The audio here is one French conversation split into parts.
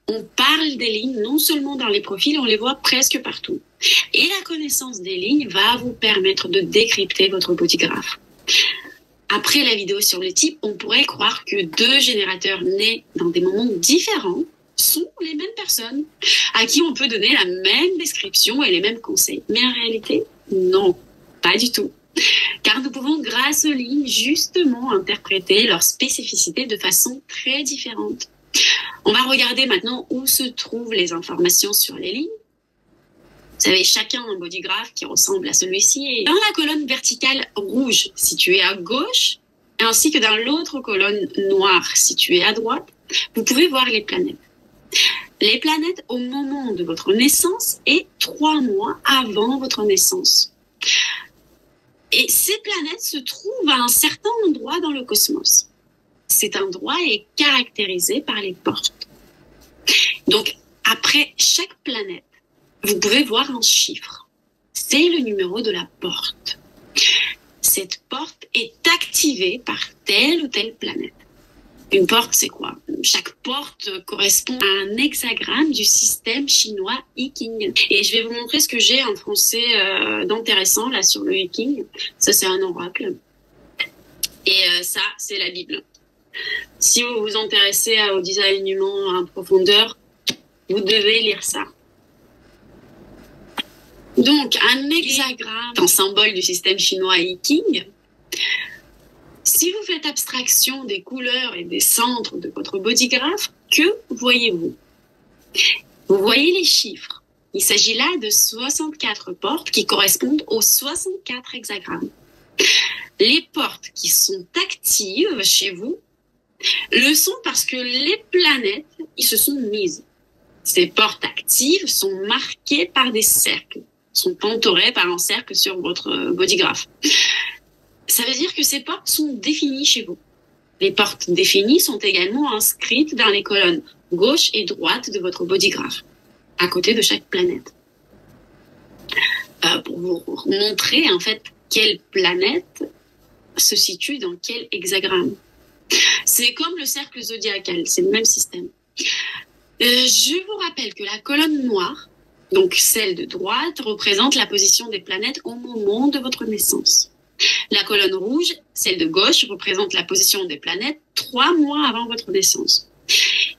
On parle des lignes non seulement dans les profils, on les voit presque partout. Et la connaissance des lignes va vous permettre de décrypter votre bodygraph. Après la vidéo sur le type, on pourrait croire que deux générateurs nés dans des moments différents sont les mêmes personnes, à qui on peut donner la même description et les mêmes conseils. Mais en réalité, non, pas du tout. Car nous pouvons, grâce aux lignes, justement interpréter leurs spécificités de façon très différente. On va regarder maintenant où se trouvent les informations sur les lignes. Vous avez chacun un bodygraph qui ressemble à celui-ci. Et dans la colonne verticale rouge située à gauche, ainsi que dans l'autre colonne noire située à droite, vous pouvez voir les planètes. Les planètes au moment de votre naissance et 3 mois avant votre naissance. Et ces planètes se trouvent à un certain endroit dans le cosmos. Cet endroit est caractérisé par les portes. Donc, après chaque planète, vous pouvez voir un chiffre. C'est le numéro de la porte. Cette porte est activée par telle ou telle planète. Une porte, c'est quoi? Chaque porte correspond à un hexagramme du système chinois I Ching. Et je vais vous montrer ce que j'ai en français d'intéressant là sur le I Ching. Ça, c'est un oracle. Et ça, c'est la Bible. Si vous vous intéressez au design humain en profondeur, vous devez lire ça. Donc, un hexagramme, un symbole du système chinois I Ching. Si vous faites abstraction des couleurs et des centres de votre bodygraph, que voyez-vous? Vous voyez les chiffres. Il s'agit là de 64 portes qui correspondent aux 64 hexagrammes. Les portes qui sont actives chez vous le sont parce que les planètes y se sont mises. Ces portes actives sont marquées par des cercles, sont entourées par un cercle sur votre bodygraph. Ça veut dire que ces portes sont définies chez vous. Les portes définies sont également inscrites dans les colonnes gauche et droite de votre bodygraph, à côté de chaque planète. Pour vous montrer en fait quelle planète se situe dans quel hexagramme. C'est comme le cercle zodiacal, c'est le même système. Je vous rappelle que la colonne noire, donc celle de droite, représente la position des planètes au moment de votre naissance. La colonne rouge, celle de gauche, représente la position des planètes 3 mois avant votre naissance.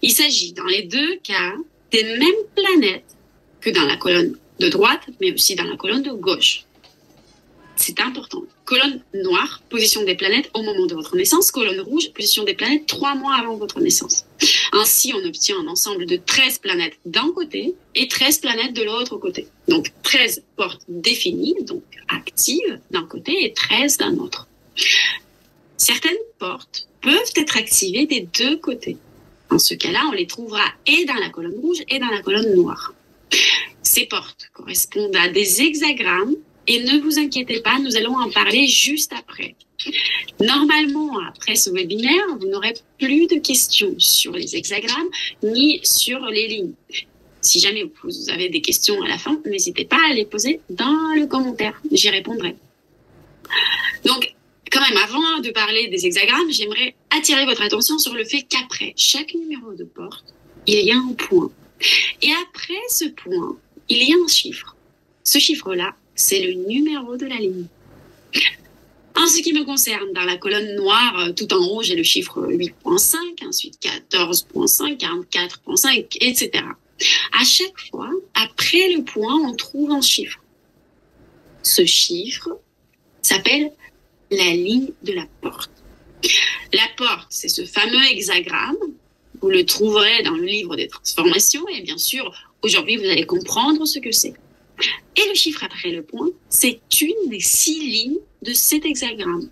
Il s'agit dans les deux cas des mêmes planètes que dans la colonne de droite, mais aussi dans la colonne de gauche. C'est important. Colonne noire, position des planètes au moment de votre naissance. Colonne rouge, position des planètes 3 mois avant votre naissance. Ainsi, on obtient un ensemble de 13 planètes d'un côté et 13 planètes de l'autre côté. Donc, 13 portes définies, donc actives d'un côté et 13 d'un autre. Certaines portes peuvent être activées des deux côtés. Dans ce cas-là, on les trouvera et dans la colonne rouge et dans la colonne noire. Ces portes correspondent à des hexagrammes. Et ne vous inquiétez pas, nous allons en parler juste après. Normalement, après ce webinaire, vous n'aurez plus de questions sur les hexagrammes ni sur les lignes. Si jamais vous avez des questions à la fin, n'hésitez pas à les poser dans le commentaire. J'y répondrai. Donc, quand même, avant de parler des hexagrammes, j'aimerais attirer votre attention sur le fait qu'après chaque numéro de porte, il y a un point. Et après ce point, il y a un chiffre. Ce chiffre-là, c'est le numéro de la ligne. En ce qui me concerne, dans la colonne noire, tout en haut, j'ai le chiffre 8.5, ensuite 14.5, 44.5, etc. À chaque fois, après le point, on trouve un chiffre. Ce chiffre s'appelle la ligne de la porte. La porte, c'est ce fameux hexagramme. Vous le trouverez dans le livre des transformations et bien sûr, aujourd'hui, vous allez comprendre ce que c'est. Et le chiffre après le point, c'est une des 6 lignes de cet hexagramme.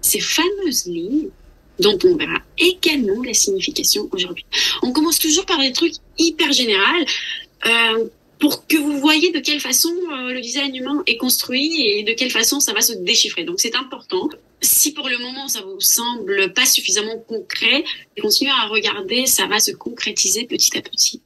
Ces fameuses lignes dont on verra également la signification aujourd'hui. On commence toujours par des trucs hyper généraux pour que vous voyez de quelle façon le design humain est construit et de quelle façon ça va se déchiffrer. Donc c'est important. Si pour le moment ça vous semble pas suffisamment concret, continuez à regarder, ça va se concrétiser petit à petit.